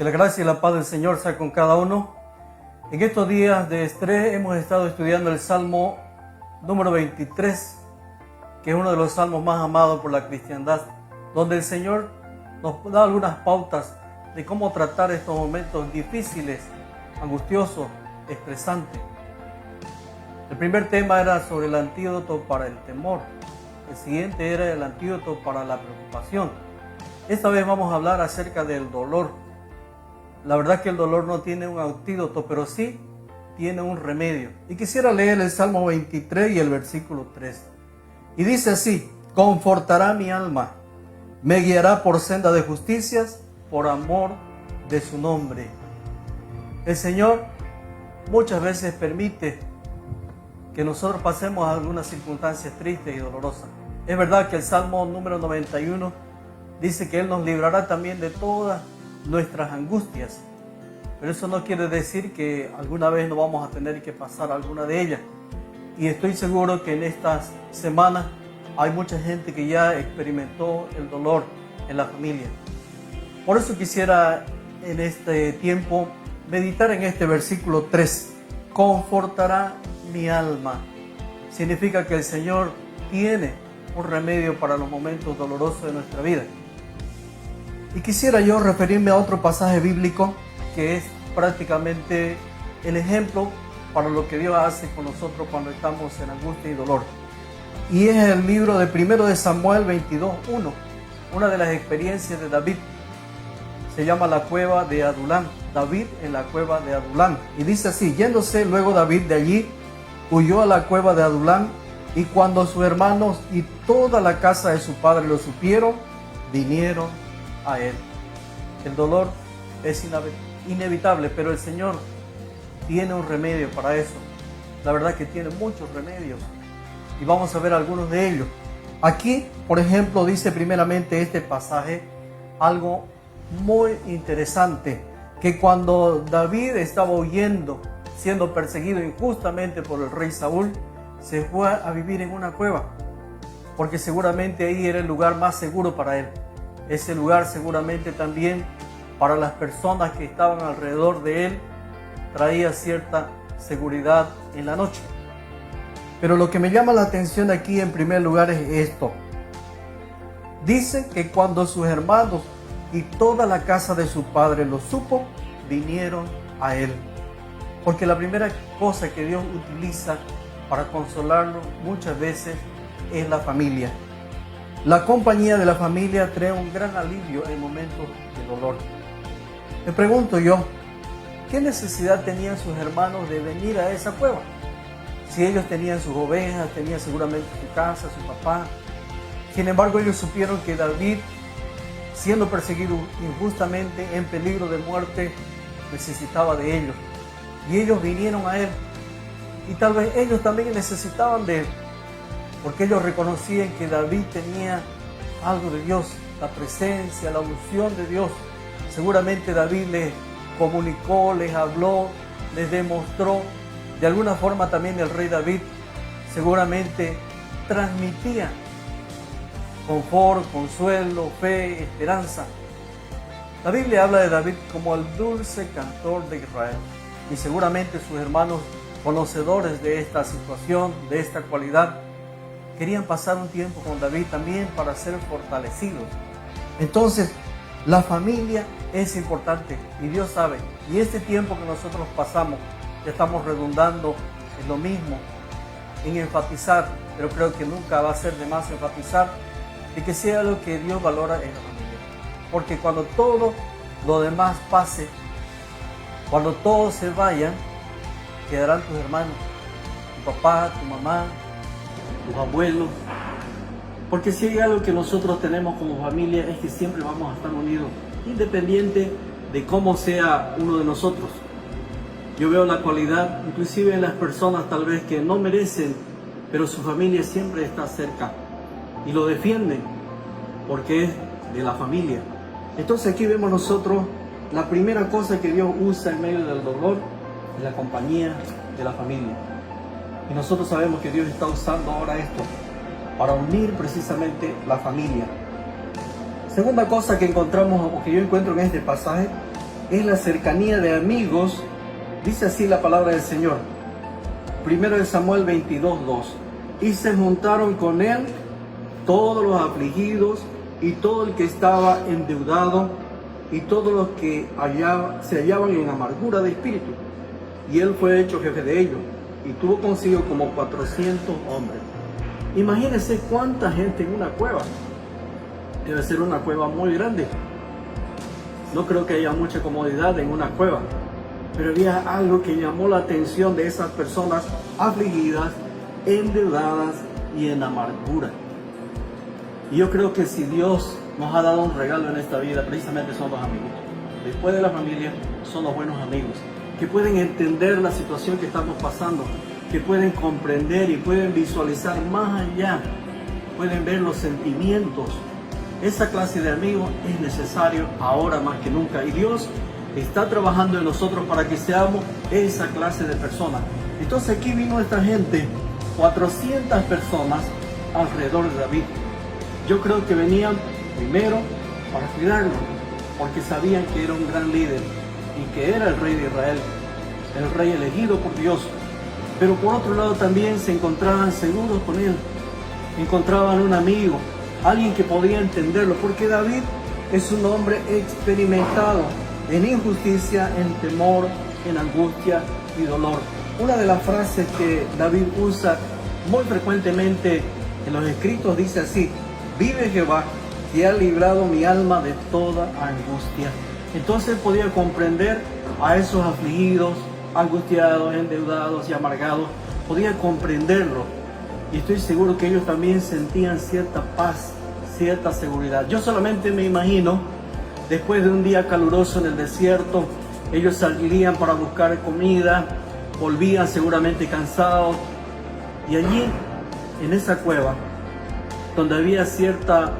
la gracia y la paz del Señor sea con cada uno. En estos días de estrés hemos estado estudiando el Salmo número 23, que es uno de los salmos más amados por la cristiandad, donde el Señor nos da algunas pautas de cómo tratar estos momentos difíciles, angustiosos, estresantes. El primer tema era sobre el antídoto para el temor. El siguiente era el antídoto para la preocupación. Esta vez vamos a hablar acerca del dolor. La verdad que el dolor no tiene un antídoto, pero sí tiene un remedio. Y quisiera leer el Salmo 23 y el versículo 3. Y dice así: confortará mi alma, me guiará por senda de justicias, por amor de su nombre. El Señor muchas veces permite que nosotros pasemos algunas circunstancias tristes y dolorosas. Es verdad que el Salmo número 91 dice que Él nos librará también de todas nuestras angustias, pero eso no quiere decir que alguna vez no vamos a tener que pasar alguna de ellas. Y estoy seguro que en estas semanas hay mucha gente que ya experimentó el dolor en la familia. Por eso quisiera en este tiempo meditar en este versículo 3. Confortará mi alma. Significa que el Señor tiene un remedio para los momentos dolorosos de nuestra vida. Y quisiera yo referirme a otro pasaje bíblico que es prácticamente el ejemplo para lo que Dios hace con nosotros cuando estamos en angustia y dolor. Y es el libro de 1 de Samuel 22:1, una de las experiencias de David. Se llama la cueva de Adulán. David en la cueva de Adulán. Y dice así: yéndose luego David de allí, huyó a la cueva de Adulán, y cuando sus hermanos y toda la casa de su padre lo supieron, vinieron a él. El dolor es inevitable, pero el Señor tiene un remedio para eso. La verdad que tiene muchos remedios y vamos a ver algunos de ellos. Aquí, por ejemplo, dice primeramente este pasaje algo muy interesante, que cuando David estaba huyendo, siendo perseguido injustamente por el rey Saúl, se fue a vivir en una cueva, porque seguramente ahí era el lugar más seguro para él. Ese lugar seguramente también para las personas que estaban alrededor de él traía cierta seguridad en la noche. Pero lo que me llama la atención aquí en primer lugar es esto. Dice que cuando sus hermanos y toda la casa de su padre lo supo, vinieron a él. Porque la primera cosa que Dios utiliza para consolarlo muchas veces es la familia. La compañía de la familia trae un gran alivio en momentos de dolor. Me pregunto yo, ¿qué necesidad tenían sus hermanos de venir a esa cueva? Si ellos tenían sus ovejas, tenían seguramente su casa, su papá. Sin embargo, ellos supieron que David, siendo perseguido injustamente, en peligro de muerte, necesitaba de ellos. Y ellos vinieron a él. Y tal vez ellos también necesitaban de él, porque ellos reconocían que David tenía algo de Dios, la presencia, la unción de Dios. Seguramente David les comunicó, les habló, les demostró. De alguna forma también el rey David seguramente transmitía confort, consuelo, fe, esperanza. La Biblia habla de David como el dulce cantor de Israel. Y seguramente sus hermanos, conocedores de esta situación, de esta cualidad, querían pasar un tiempo con David también para ser fortalecidos. Entonces, la familia es importante y Dios sabe. Y este tiempo que nosotros pasamos, ya estamos redundando en lo mismo, en enfatizar, pero creo que nunca va a ser de más enfatizar de que sea lo que Dios valora en la familia. Porque cuando todo lo demás pase, cuando todos se vayan, quedarán tus hermanos, tu papá, tu mamá, tus abuelos. Porque si hay algo que nosotros tenemos como familia es que siempre vamos a estar unidos, independiente de cómo sea uno de nosotros. Yo veo la cualidad, inclusive en las personas tal vez que no merecen, pero su familia siempre está cerca y lo defienden porque es de la familia. Entonces aquí vemos nosotros la primera cosa que Dios usa en medio del dolor es la compañía de la familia. Y nosotros sabemos que Dios está usando ahora esto para unir precisamente la familia. Segunda cosa que encontramos o que yo encuentro en este pasaje es la cercanía de amigos. Dice así la palabra del Señor. Primero de Samuel 22:2. Y se juntaron con él todos los afligidos y todo el que estaba endeudado y todos los que se hallaban en amargura de espíritu. Y él fue hecho jefe de ellos y tuvo consigo como 400 hombres. Imagínense cuánta gente en una cueva. Debe ser una cueva muy grande. No creo que haya mucha comodidad en una cueva, pero había algo que llamó la atención de esas personas afligidas, endeudadas y en amargura. Y yo creo que si Dios nos ha dado un regalo en esta vida, precisamente son los amigos. Después de la familia, son los buenos amigos, que pueden entender la situación que estamos pasando, que pueden comprender y pueden visualizar más allá, pueden ver los sentimientos. Esa clase de amigos es necesario ahora más que nunca, y Dios está trabajando en nosotros para que seamos esa clase de personas. Entonces aquí vino esta gente, 400 personas alrededor de David. Yo creo que venían primero para cuidarlo, porque sabían que era un gran líder y que era el rey de Israel, el rey elegido por Dios. Pero por otro lado también se encontraban seguros con él, encontraban un amigo, alguien que podía entenderlo, porque David es un hombre experimentado en injusticia, en temor, en angustia y dolor. Una de las frases que David usa muy frecuentemente en los escritos dice así: vive Jehová, que ha librado mi alma de toda angustia. Entonces podía comprender a esos afligidos, angustiados, endeudados y amargados, podía comprenderlo. Y estoy seguro que ellos también sentían cierta paz, cierta seguridad. Yo solamente me imagino, después de un día caluroso en el desierto, ellos salían para buscar comida, volvían seguramente cansados, y allí, en esa cueva, donde había cierta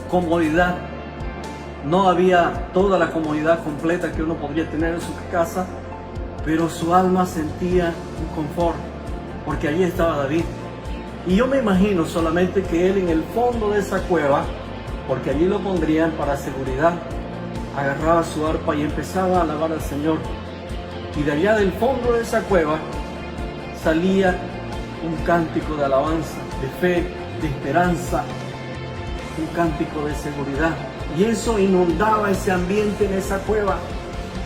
comodidad, no había toda la comodidad completa que uno podría tener en su casa, pero su alma sentía un confort, porque allí estaba David. Y yo me imagino solamente que él en el fondo de esa cueva, porque allí lo pondrían para seguridad, agarraba su arpa y empezaba a alabar al Señor. Y de allá del fondo de esa cueva salía un cántico de alabanza, de fe, de esperanza, un cántico de seguridad. Y eso inundaba ese ambiente en esa cueva.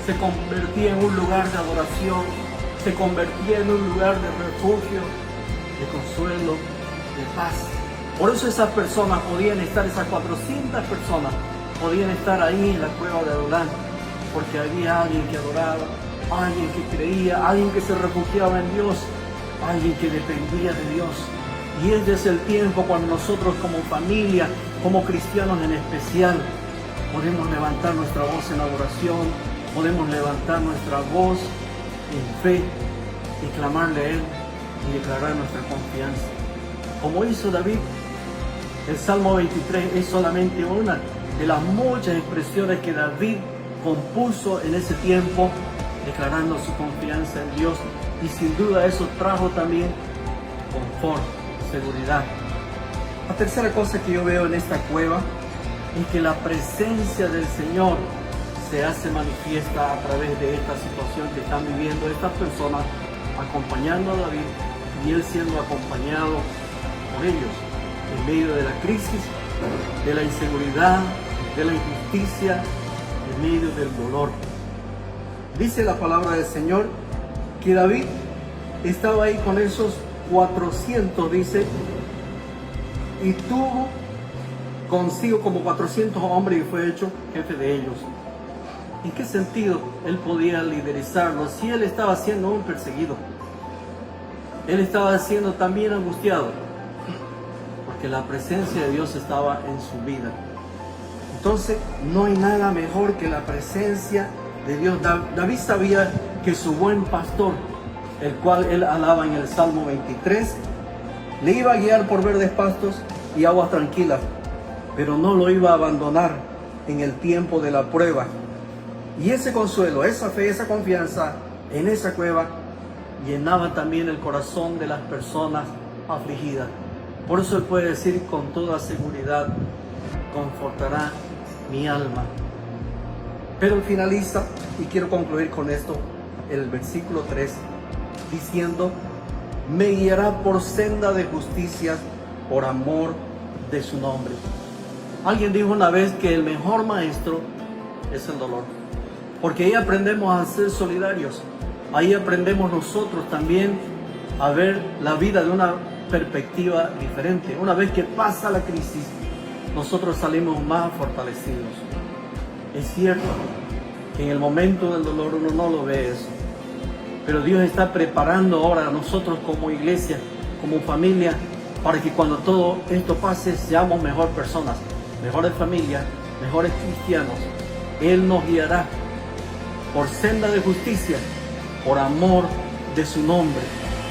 Se convertía en un lugar de adoración, se convertía en un lugar de refugio, de consuelo, de paz. Por eso esas personas podían estar, esas 400 personas podían estar ahí en la cueva de Adulán, porque había alguien que adoraba, alguien que creía, alguien que se refugiaba en Dios, alguien que dependía de Dios. Y este es el tiempo cuando nosotros como familia, como cristianos en especial, podemos levantar nuestra voz en adoración, podemos levantar nuestra voz en fe y clamarle a Él y declarar nuestra confianza. Como hizo David, el Salmo 23 es solamente una de las muchas expresiones que David compuso en ese tiempo, declarando su confianza en Dios, y sin duda eso trajo también confort, seguridad. La tercera cosa que yo veo en esta cueva es que la presencia del Señor se hace manifiesta a través de esta situación que están viviendo estas personas, acompañando a David y él siendo acompañado por ellos en medio de la crisis, de la inseguridad, de la injusticia, en medio del dolor. Dice la palabra del Señor que David estaba ahí con esos 400, dice, y tuvo consigo como 400 hombres y fue hecho jefe de ellos. ¿En qué sentido él podía liderizarlos si él estaba siendo un perseguido? Él estaba siendo también angustiado, porque la presencia de Dios estaba en su vida. Entonces, no hay nada mejor que la presencia de Dios. David sabía que su buen pastor, el cual él alaba en el Salmo 23, le iba a guiar por verdes pastos y aguas tranquilas, pero no lo iba a abandonar en el tiempo de la prueba. Y ese consuelo, esa fe, esa confianza en esa cueva llenaba también el corazón de las personas afligidas. Por eso él puede decir con toda seguridad: confortará mi alma. Pero finaliza, y quiero concluir con esto, el versículo 3, diciendo: me guiará por senda de justicia por amor de su nombre. Alguien dijo una vez que el mejor maestro es el dolor, porque ahí aprendemos a ser solidarios, ahí aprendemos nosotros también a ver la vida de una perspectiva diferente. Una vez que pasa la crisis, nosotros salimos más fortalecidos. Es cierto que en el momento del dolor uno no lo ve eso, pero Dios está preparando ahora a nosotros como iglesia, como familia, para que cuando todo esto pase seamos mejores personas, mejores familias, mejores cristianos. Él nos guiará por senda de justicia, por amor de su nombre.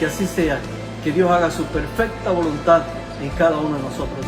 Que así sea, que Dios haga su perfecta voluntad en cada uno de nosotros.